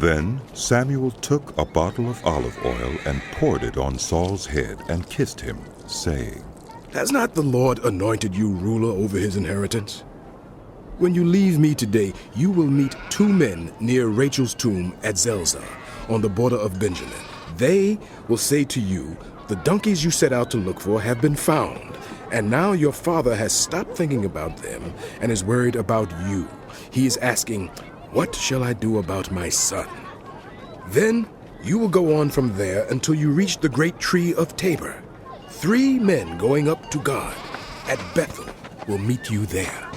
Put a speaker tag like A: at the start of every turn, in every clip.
A: Then Samuel took a bottle of olive oil and poured it on Saul's head and kissed him, saying,
B: "Has not the Lord anointed you ruler over his inheritance? When you leave me today, you will meet 2 men near Rachel's tomb at Zelzah, on the border of Benjamin. They will say to you, 'The donkeys you set out to look for have been found, and now your father has stopped thinking about them and is worried about you. He is asking, "What shall I do about my son?" Then you will go on from there until you reach the great tree of Tabor. 3 men going up to God at Bethel will meet you there.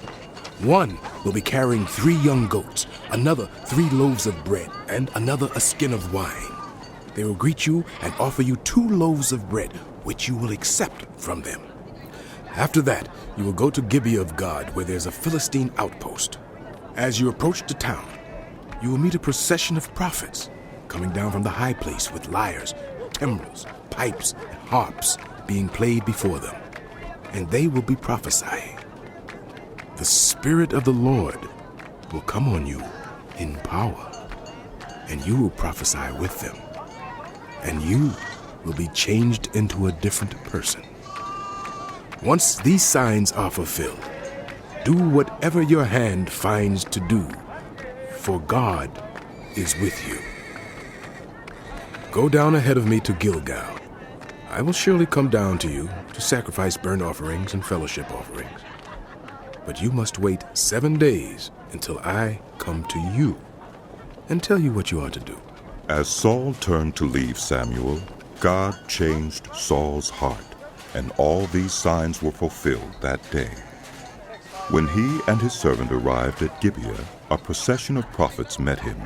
B: One will be carrying 3 young goats, another 3 loaves of bread, and another a skin of wine. They will greet you and offer you 2 loaves of bread, which you will accept from them. After that, you will go to Gibeah of God, where there's a Philistine outpost. As you approach the town, you will meet a procession of prophets coming down from the high place with lyres, timbrels, pipes, and harps being played before them, and they will be prophesying. The Spirit of the Lord will come on you in power, and you will prophesy with them, and you will be changed into a different person. Once these signs are fulfilled, do whatever your hand finds to do, for God is with you. Go down ahead of me to Gilgal. I will surely come down to you to sacrifice burnt offerings and fellowship offerings. But you must wait 7 days until I come to you and tell you what you are to do."
A: As Saul turned to leave Samuel, God changed Saul's heart, and all these signs were fulfilled that day. When he and his servant arrived at Gibeah, a procession of prophets met him.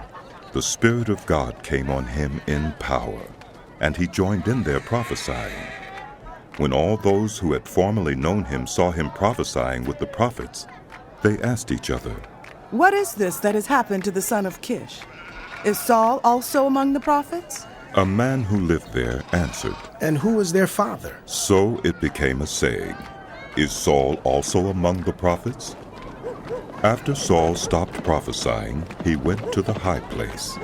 A: The Spirit of God came on him in power, and he joined in their prophesying. When all those who had formerly known him saw him prophesying with the prophets, they asked each other,
C: "What is this that has happened to the son of Kish? Is Saul also among the prophets?"
A: A man who lived there answered,
D: "And who is their father?"
A: So it became a saying, "Is Saul also among the prophets?" After Saul stopped prophesying, he went to the high place.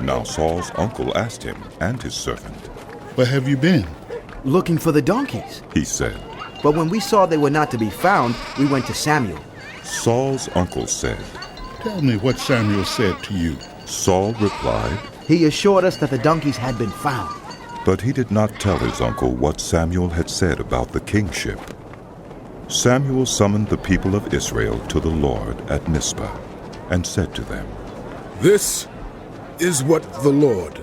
A: Now Saul's uncle asked him and his servant,
E: "Where have you been?"
F: "Looking for the donkeys,"
A: he said.
F: "but when we saw they were not to be found, we went to Samuel."
A: Saul's uncle said,
E: "Tell me what Samuel said to you."
A: Saul replied,
F: "He assured us that the donkeys had been found."
A: but he did not tell his uncle what Samuel had said about the kingship. Samuel summoned the people of Israel to the Lord at Mizpeh and said to them,
B: "This is what the Lord,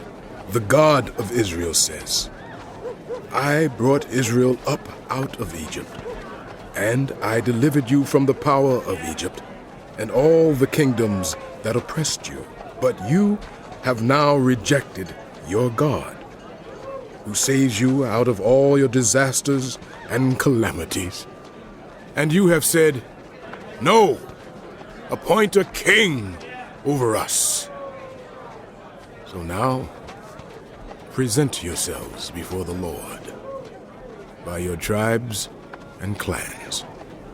B: the God of Israel, says. I brought Israel up out of Egypt, and I delivered you from the power of Egypt and all the kingdoms that oppressed you. But you have now rejected your God, who saves you out of all your disasters and calamities. And you have said, 'No, appoint a king over us.' So now, present yourselves before the Lord by your tribes and clans."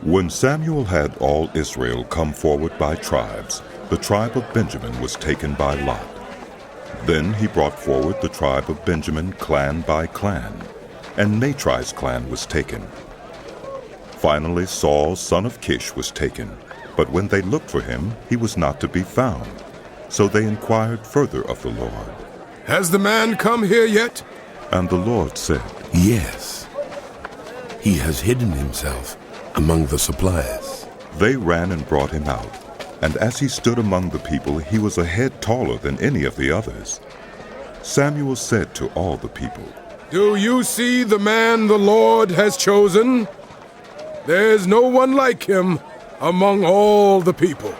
A: When Samuel had all Israel come forward by tribes, the tribe of Benjamin was taken by lot. Then he brought forward the tribe of Benjamin clan by clan, and Matri's clan was taken. Finally Saul, son of Kish, was taken, but when they looked for him, he was not to be found. So they inquired further of the Lord.
B: "Has the man come here yet?"
A: And the Lord said,
G: "Yes. He has hidden himself among the suppliers."
A: They ran and brought him out, and as he stood among the people, he was a head taller than any of the others. Samuel said to all the people,
B: "Do you see the man the Lord has chosen? There's no one like him among all the people."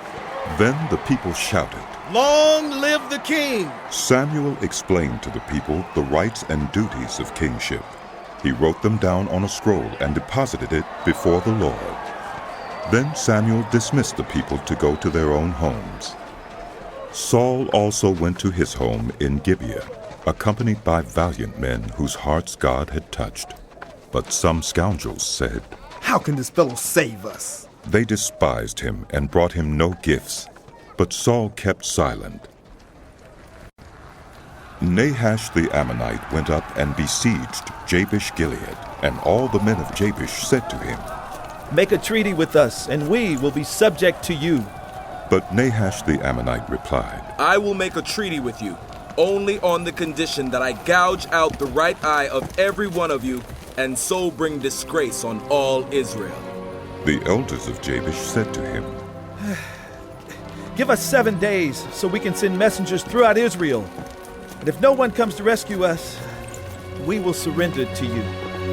A: Then the people shouted.
D: "Long live the king!"
A: Samuel explained to the people the rights and duties of kingship. He wrote them down on a scroll and deposited it before the Lord. Then Samuel dismissed the people to go to their own homes. Saul also went to his home in Gibeah, accompanied by valiant men whose hearts God had touched. But some scoundrels said,
D: "How can this fellow save us?"
A: They despised him and brought him no gifts, but Saul kept silent. Nahash the Ammonite went up and besieged Jabesh-gilead, and all the men of Jabesh said to him,
H: "Make a treaty with us, and we will be subject to you."
A: But Nahash the Ammonite replied,
I: "I will make a treaty with you, only on the condition that I gouge out the right eye of every one of you, and so bring disgrace on all Israel."
A: The elders of Jabesh said to him,
H: "Give us 7 days so we can send messengers throughout Israel. And if no one comes to rescue us, we will surrender to you."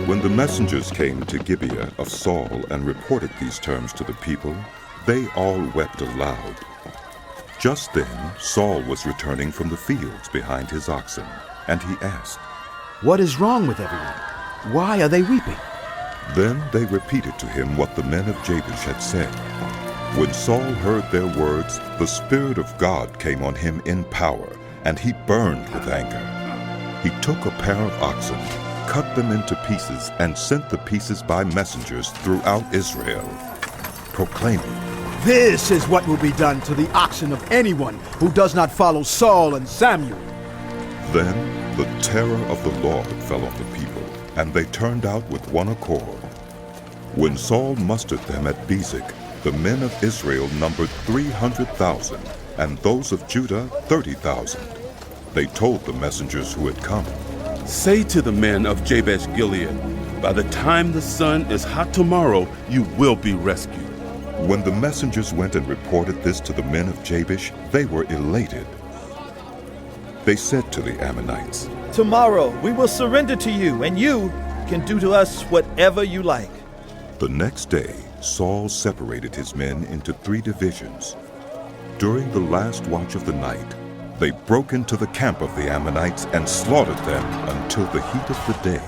A: When the messengers came to Gibeah of Saul and reported these terms to the people, they all wept aloud. Just then Saul was returning from the fields behind his oxen, and he asked,
F: What is wrong with everyone? Why are they weeping?
A: Then they repeated to him what the men of Jabesh had said. When Saul heard their words, the Spirit of God came on him in power, and he burned with anger. He took a pair of oxen, cut them into pieces, and sent the pieces by messengers throughout Israel, proclaiming,
F: This is what will be done to the oxen of anyone who does not follow Saul and Samuel.
A: Then the terror of the Lord fell on the people, and they turned out with one accord. When Saul mustered them at Bezek, the men of Israel numbered 300,000, and those of Judah 30,000. They told the messengers who had come,
J: Say to the men of Jabesh-gilead, by the time the sun is hot tomorrow, you will be rescued.
A: When the messengers went and reported this to the men of Jabesh, they were elated. They said to the Ammonites,
H: "Tomorrow we will surrender to you, and you can do to us whatever you like."
A: The next day, Saul separated his men into 3 divisions. During the last watch of the night, they broke into the camp of the Ammonites and slaughtered them until the heat of the day.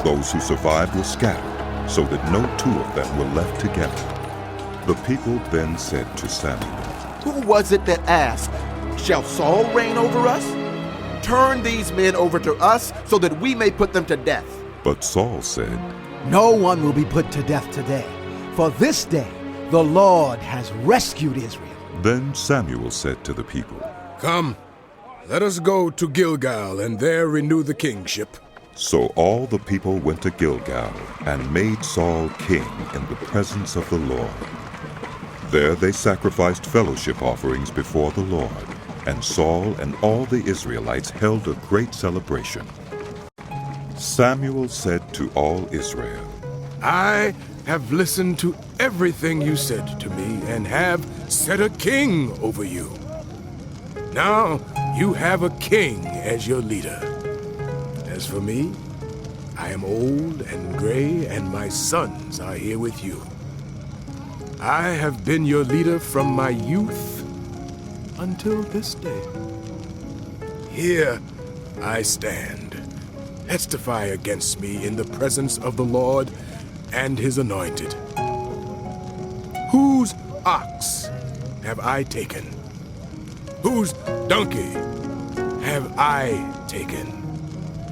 A: Those who survived were scattered, so that no 2 of them were left together. The people then said to Samuel,
K: Who was it that asked, Shall Saul reign over us? Turn these men over to us so that we may put them to death.
A: But Saul said,
F: No one will be put to death today, for this day the Lord has rescued Israel.
A: Then Samuel said to the people,
B: Come, let us go to Gilgal and there renew the kingship.
A: So all the people went to Gilgal and made Saul king in the presence of the Lord. There they sacrificed fellowship offerings before the Lord, and Saul and all the Israelites held a great celebration. Samuel said to all Israel,
B: I have listened to everything you said to me and have set a king over you. Now you have a king as your leader. As for me, I am old and gray, and my sons are here with you. I have been your leader from my youth until this day. Here I stand. Testify against me in the presence of the Lord and his anointed. Whose ox have I taken? Whose donkey have I taken?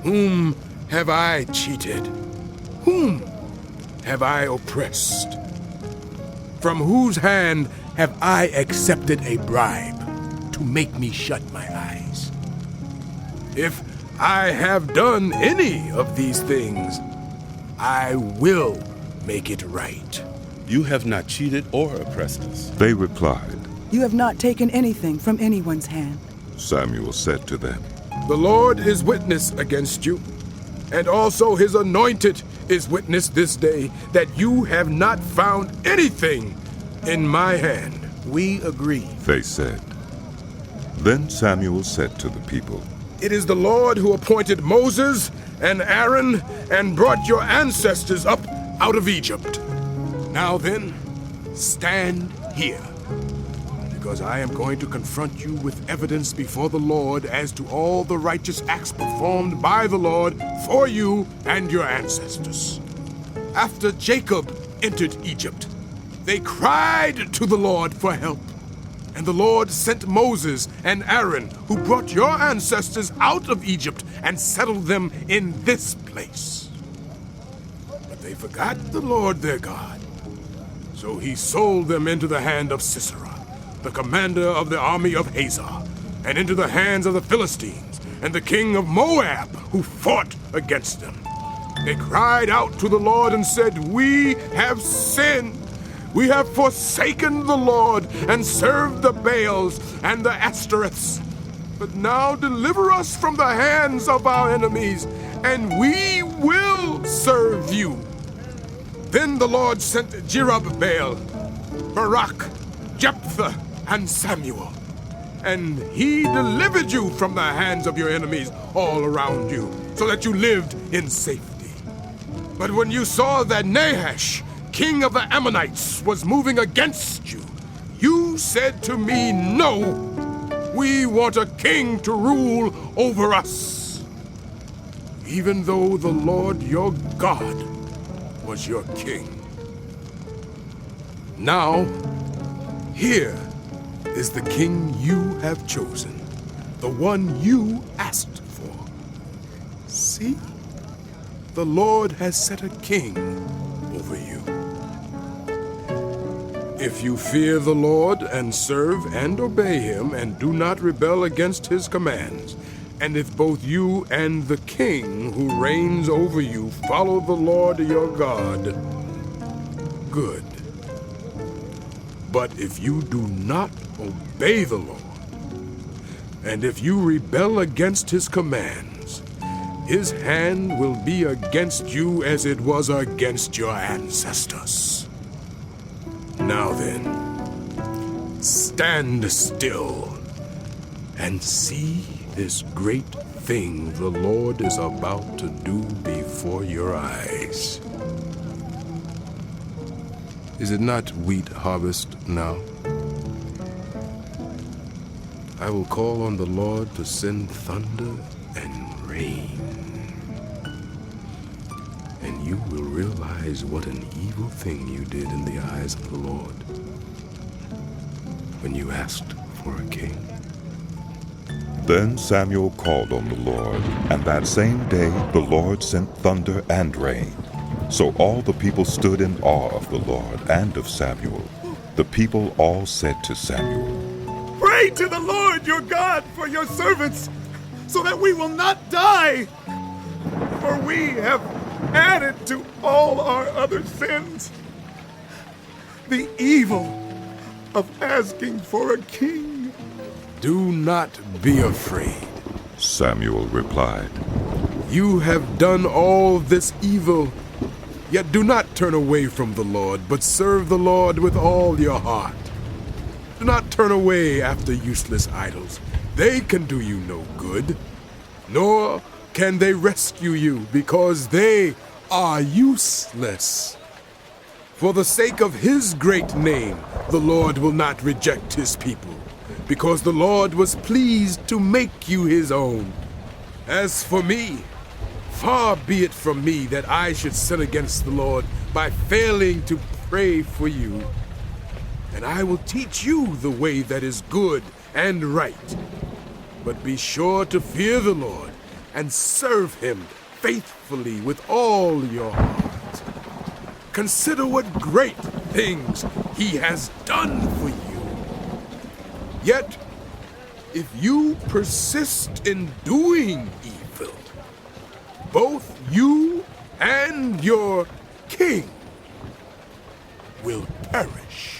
B: Whom have I cheated? Whom have I oppressed? From whose hand have I accepted a bribe to make me shut my eyes? If I have done any of these things, I will make it right.
J: You have not cheated or oppressed us.
A: They replied,
C: You have not taken anything from anyone's hand.
A: Samuel said to them,
B: The Lord is witness against you, and also his anointed is witness this day that you have not found anything in my hand.
F: We agree.
A: They said. Then Samuel said to the people,
B: It is the Lord who appointed Moses and Aaron and brought your ancestors up out of Egypt. Now then, stand here, because I am going to confront you with evidence before the Lord as to all the righteous acts performed by the Lord for you and your ancestors. After Jacob entered Egypt, they cried to the Lord for help. And the Lord sent Moses and Aaron, who brought your ancestors out of Egypt and settled them in this place. But they forgot the Lord their God. So he sold them into the hand of Sisera, the commander of the army of Hazor, and into the hands of the Philistines, and the king of Moab, who fought against them. They cried out to the Lord and said, "We have sinned. We have forsaken the Lord and served the Baals and the Ashtoreths. But now deliver us from the hands of our enemies, and we will serve you." Then the Lord sent Jerubbaal, Barak, Jephthah, and Samuel, and he delivered you from the hands of your enemies all around you, so that you lived in safety. But when you saw that Nahash, king of the Ammonites, was moving against you, you said to me, "No, we want a king to rule over us," even though the Lord your God was your king. Now, here is the king you have chosen, the one you asked for. See, the Lord has set a king over you. If you fear the Lord and serve and obey him and do not rebel against his commands, and if both you and the king who reigns over you follow the Lord your God, good. But if you do not obey the Lord, and if you rebel against his commands, his hand will be against you as it was against your ancestors. Now then, stand still and see this great thing the Lord is about to do before your eyes. Is it not wheat harvest now? I will call on the Lord to send thunder and rain, and you will realize what an evil thing you did in the eyes of the Lord when you asked for a king.
A: Then Samuel called on the Lord, and that same day the Lord sent thunder and rain. So all the people stood in awe of the Lord and of Samuel. The people all said to Samuel,
D: Pray to the Lord your God for your servants, so that we will not die. For we have added to all our other sins the evil of asking for a king.
B: Do not be afraid,
A: Samuel replied.
B: You have done all this evil. Yet do not turn away from the Lord, but serve the Lord with all your heart. Do not turn away after useless idols. They can do you no good, nor can they rescue you, because they are useless. For the sake of his great name, the Lord will not reject his people, because the Lord was pleased to make you his own. As for me, far be it from me that I should sin against the Lord by failing to pray for you. And I will teach you the way that is good and right. But be sure to fear the Lord and serve him faithfully with all your heart. Consider what great things he has done for you. Yet, if you persist in doing evil, both you and your king will perish.